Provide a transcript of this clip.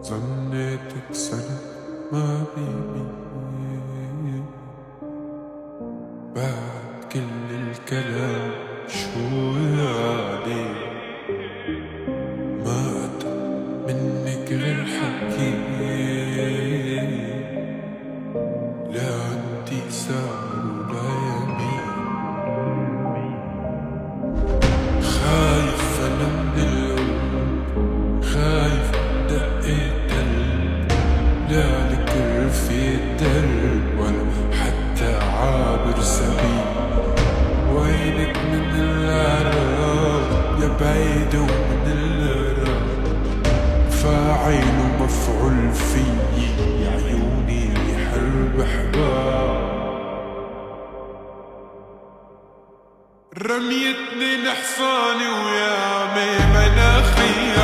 ظنيتك سنة ما بيني بعد كل الكلام شو يعني ما أتى منك غير حكي لا عندي ساعة ولا يمين خايف أنا من القلب خايف دقيت قلب لا لك في الدرب ولا حتى عابر سبيل وينك من العراق يا بعيدة ومن العراق فاعل ومفعول فيي يا عيوني اللي حرب حباب رميتني لحصاني ويا عمي مناخي